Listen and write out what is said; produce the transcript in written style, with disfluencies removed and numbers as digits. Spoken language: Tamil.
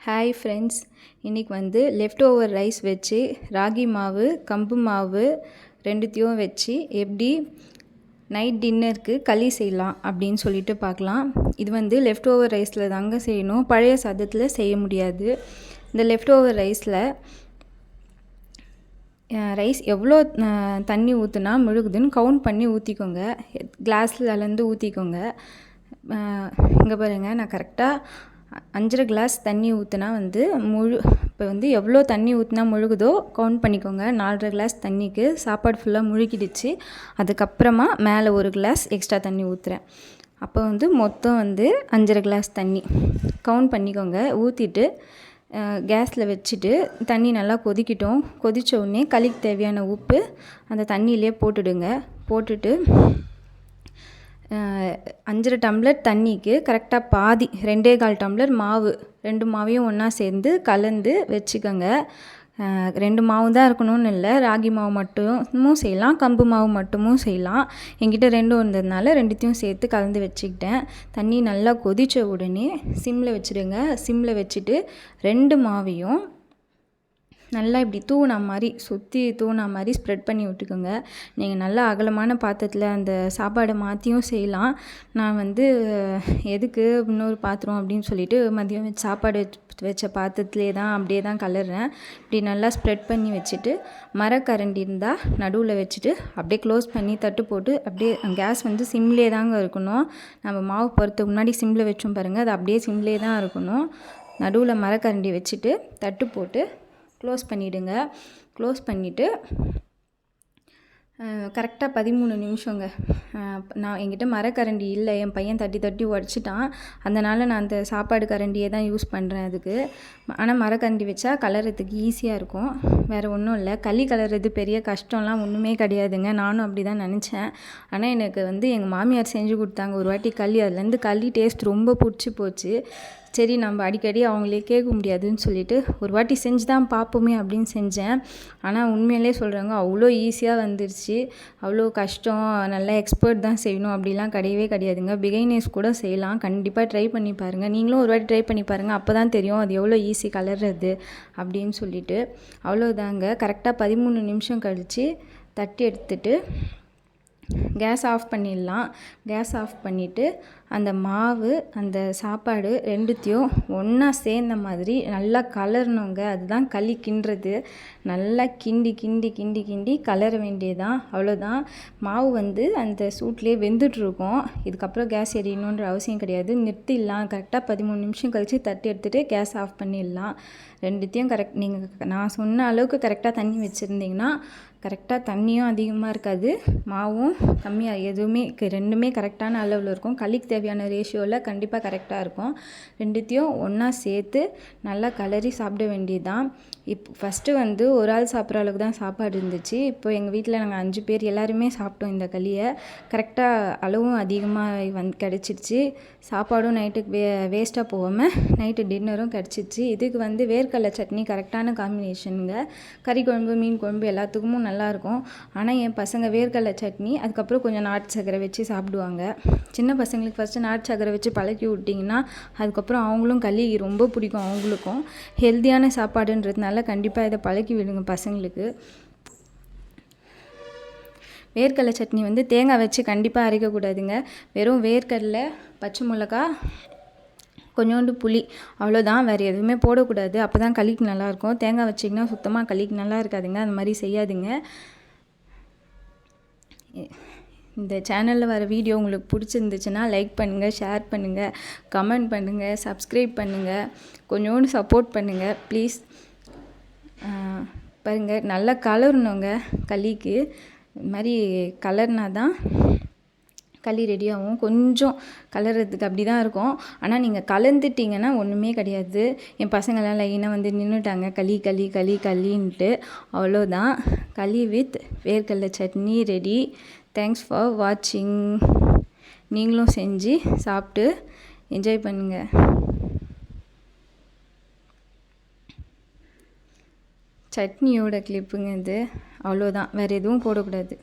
ஹாய் ஃப்ரெண்ட்ஸ், இன்றைக்கி வந்து லெஃப்ட் ஓவர் ரைஸ் வச்சு ராகி மாவு கம்பு மாவு ரெண்டுத்தையும் வச்சு எப்படி நைட் டின்னருக்கு களி செய்யலாம் அப்படின்னு சொல்லிட்டு பார்க்கலாம். இது வந்து லெஃப்ட் ஓவர் ரைஸில் தாங்க செய்யணும், பழைய சாதத்தில் செய்ய முடியாது. இந்த லெஃப்ட் ஓவர் ரைஸில் ரைஸ் எவ்வளோ தண்ணி ஊற்றுனா முழுகுதுன்னு கவுண்ட் பண்ணி ஊற்றிக்கோங்க. கிளாஸில் அளந்து ஊற்றிக்கோங்க. இங்கே பாருங்கள், நான் கரெக்டாக 5.5 கிளாஸ் தண்ணி ஊற்றினா வந்து இப்போ வந்து எவ்வளோ தண்ணி ஊற்றினா முழுகுதோ கவுண்ட் பண்ணிக்கோங்க. 4.5 கிளாஸ் தண்ணிக்கு சாப்பாடு ஃபுல்லாக முழுகிடுச்சு. அதுக்கப்புறமா மேலே 1 கிளாஸ் எக்ஸ்ட்ரா தண்ணி ஊற்றுறேன். அப்போ வந்து மொத்தம் வந்து 5.5 கிளாஸ் தண்ணி கவுண்ட் பண்ணிக்கோங்க. ஊற்றிட்டு கேஸில் வச்சுட்டு தண்ணி நல்லா கொதிக்கட்டும். கொதித்த உடனே களிக்கு தேவையான உப்பு அந்த தண்ணியிலே போட்டுடுங்க. போட்டுட்டு 5.5 டம்ளர் தண்ணிக்கு கரெக்டாக பாதி 2.25 டம்ளர் மாவு, 2 மாவையும் ஒன்றா சேர்ந்து கலந்து வச்சுக்கோங்க. 2 மாவு தான் இருக்கணும்னு இல்லை, ராகி மாவு மட்டுமும் செய்யலாம், கம்பு மாவு மட்டுமும் செய்யலாம். என்கிட்ட 2 இருந்ததுனால 2த்தையும் சேர்த்து கலந்து வச்சுக்கிட்டேன். தண்ணி நல்லா கொதித்த உடனே சிம்மில் வச்சுடுங்க. சிம்மில் வச்சுட்டு 2 மாவையும் நல்லா இப்படி தூணா மாதிரி சுற்றி தூணா மாதிரி ஸ்ப்ரெட் பண்ணி விட்டுக்கோங்க. நீங்கள் நல்லா அகலமான பாத்திரத்தில் அந்த சாப்பாடை மாற்றியும் செய்யலாம். நான் வந்து எதுக்கு இன்னொரு பாத்திரம் அப்படின்னு சொல்லிட்டு மதியம் சாப்பாடு வச்ச பாத்திரத்துலேயே தான் அப்படியே தான் கலர்றேன். இப்படி நல்லா ஸ்ப்ரெட் பண்ணி வச்சுட்டு மரக்கரண்டி இருந்தால் நடுவில் வச்சுட்டு அப்படியே க்ளோஸ் பண்ணி தட்டு போட்டு அப்படியே கேஸ் வந்து சிம்லேயே தாங்க இருக்கணும். நம்ம மாவு போகிறதுக்கு முன்னாடி சிம்மில் வச்சோம் பாருங்கள், அது அப்படியே சிம்லேயே தான் இருக்கணும். நடுவில் மரக்கரண்டி வச்சுட்டு தட்டு போட்டு க்ளோஸ் பண்ணிவிடுங்க. க்ளோஸ் பண்ணிவிட்டு கரெக்டாக 13 நிமிஷங்க. நான் என்கிட்ட மரக்கரண்டி இல்லை, என் பையன் தட்டி உடச்சிட்டான். அதனால் நான் அந்த சாப்பாடு கரண்டியை தான் யூஸ் பண்ணுறேன் அதுக்கு. ஆனால் மரக்கரண்டி வச்சா கலர்றதுக்கு ஈஸியாக இருக்கும். வேறு ஒன்றும் இல்லை, களி கலர்றது பெரிய கஷ்டம்லாம் ஒன்றுமே கிடையாதுங்க. நானும் அப்படி தான் நினச்சேன். ஆனால் எனக்கு வந்து எங்கள் மாமியார் செஞ்சு கொடுத்தாங்க ஒரு வாட்டி களி. அதுலேருந்து களி டேஸ்ட் ரொம்ப பிடிச்சி போச்சு. சரி, நம்ம அடிக்கடி அவங்களே கேட்க முடியாதுன்னு சொல்லிட்டு ஒரு வாட்டி செஞ்சு தான் பார்ப்போமே அப்படின்னு செஞ்சேன். ஆனால் உண்மையிலே சொல்கிறாங்க, அவ்வளோ ஈஸியாக வந்துருச்சு. அவ்வளோ கஷ்டம், நல்லா எக்ஸ்பர்ட் தான் செய்யணும் அப்படிலாம் கிடையவே கிடையாதுங்க. பிகைனர்ஸ் கூட செய்யலாம். கண்டிப்பாக ட்ரை பண்ணி பாருங்கள். நீங்களும் ஒரு வாட்டி ட்ரை பண்ணி பாருங்கள், அப்போ தான் தெரியும் அது எவ்வளோ ஈஸி கலர்றது அப்படின்னு சொல்லிட்டு. அவ்வளோதாங்க. கரெக்டாக 13 நிமிஷம் கழித்து தட்டி எடுத்துட்டு கேஸ் ஆஃப் பண்ணிடலாம். கேஸ் ஆஃப் பண்ணிவிட்டு அந்த மாவு அந்த சாப்பாடு ரெண்டுத்தையும் ஒன்றா சேர்ந்த மாதிரி நல்லா கலரணுங்க. அதுதான் களி கிண்டுறது. நல்லா கிண்டி கிண்டி கிண்டி கிண்டி கலர வேண்டியதான். அவ்வளோதான். மாவு வந்து அந்த சூட்லேயே வெந்துட்டுருக்கும். இதுக்கப்புறம் கேஸ் எரியணுன்ற அவசியம் கிடையாது, நிறுத்திடலாம். கரெக்டாக 13 நிமிஷம் கழித்து தட்டி எடுத்துகிட்டு கேஸ் ஆஃப் பண்ணிடலாம். ரெண்டுத்தையும் நீங்கள் நான் சொன்ன அளவுக்கு கரெக்டாக தண்ணி வச்சுருந்தீங்கன்னா கரெக்டாக தண்ணியும் அதிகமாக இருக்காது, மாவும் கம்மியாக, எதுவுமே ரெண்டுமே கரெக்டான அளவில் இருக்கும். களிக்கு தேவையான ரேஷியோவில் கண்டிப்பாக கரெக்டாக இருக்கும். ரெண்டுத்தையும் ஒன்றா சேர்த்து நல்லா கலரி சாப்பிட வேண்டியதுதான். ஃபஸ்ட்டு வந்து ஒரு ஆள் சாப்பிட்ற அளவுக்கு தான் சாப்பாடு இருந்துச்சு. இப்போ எங்கள் வீட்டில் நாங்கள் 5 பேர் எல்லாருமே சாப்பிட்டோம் இந்த களியை. கரெக்டாக அளவும் அதிகமாக கிடச்சிருச்சு. சாப்பாடும் நைட்டுக்கு வேஸ்ட்டாக போகாமல் நைட்டு டின்னரும் கிடச்சிருச்சு. இதுக்கு வந்து வேர்க்கடலை சட்னி கரெக்டான காம்பினேஷனுங்க. கறி குழம்பு, மீன் குழம்பு எல்லாத்துக்குமும் நல்லாயிருக்கும். ஆனால் என் பசங்க வேர்க்கடலை சட்னி அதுக்கப்புறம் கொஞ்சம் நாட்டு சக்கரை வச்சு சாப்பிடுவாங்க. சின்ன பசங்களுக்கு ஃபஸ்ட்டு நாட்டு சக்கரை வச்சு பழக்கி விட்டிங்கன்னா அதுக்கப்புறம் அவங்களும் களி ரொம்ப பிடிக்கும். அவங்களுக்கும் ஹெல்த்தியான சாப்பாடுன்றதுனால கண்டிப்பாக இதை பழக்கி விடுங்க பசங்களுக்கு. வேர்க்கடலை சட்னி வந்து தேங்காய் வச்சு கண்டிப்பாக அரைக்கக்கூடாதுங்க. வெறும் வேர்க்கடலை, பச்சை மிளகா, கொஞ்சோண்டு புளி, அவ்வளோதான். வேறு எதுவுமே போடக்கூடாது. அப்போ தான் களிக்கு நல்லாயிருக்கும். தேங்காய் வச்சிங்கன்னா சுத்தமாக களிக்கு நல்லா இருக்காதுங்க. அந்த மாதிரி செய்யாதுங்க. இந்த சேனலில் வர வீடியோ உங்களுக்கு பிடிச்சிருந்துச்சுன்னா லைக் பண்ணுங்கள், ஷேர் பண்ணுங்கள், கமெண்ட் பண்ணுங்கள், சப்ஸ்கிரைப் பண்ணுங்கள், கொஞ்சோண்டு சப்போர்ட் பண்ணுங்கள் ப்ளீஸ். பாருங்கள், நல்லா கலரணுங்க களிக்கு. இது மாதிரி கலர்னா தான் களி ரெடியாகும். கொஞ்சம் கலர்றதுக்கு அப்படி தான் இருக்கும். ஆனால் நீங்கள் கலந்துட்டிங்கன்னா ஒன்றுமே கிடையாது. என் பசங்கள்லாம் லைனாக வந்து நின்றுட்டாங்க களி களி களி களின்ட்டு. அவ்வளோதான், களி வித் வேர்க்கடலை சட்னி ரெடி. தேங்க்ஸ் ஃபார் வாட்சிங். நீங்களும் செஞ்சு சாப்பிட்டு என்ஜாய் பண்ணுங்கள். சட்னியோட கிளிப்புங்க இது. அவ்வளோதான், வேறு எதுவும் போடக்கூடாது.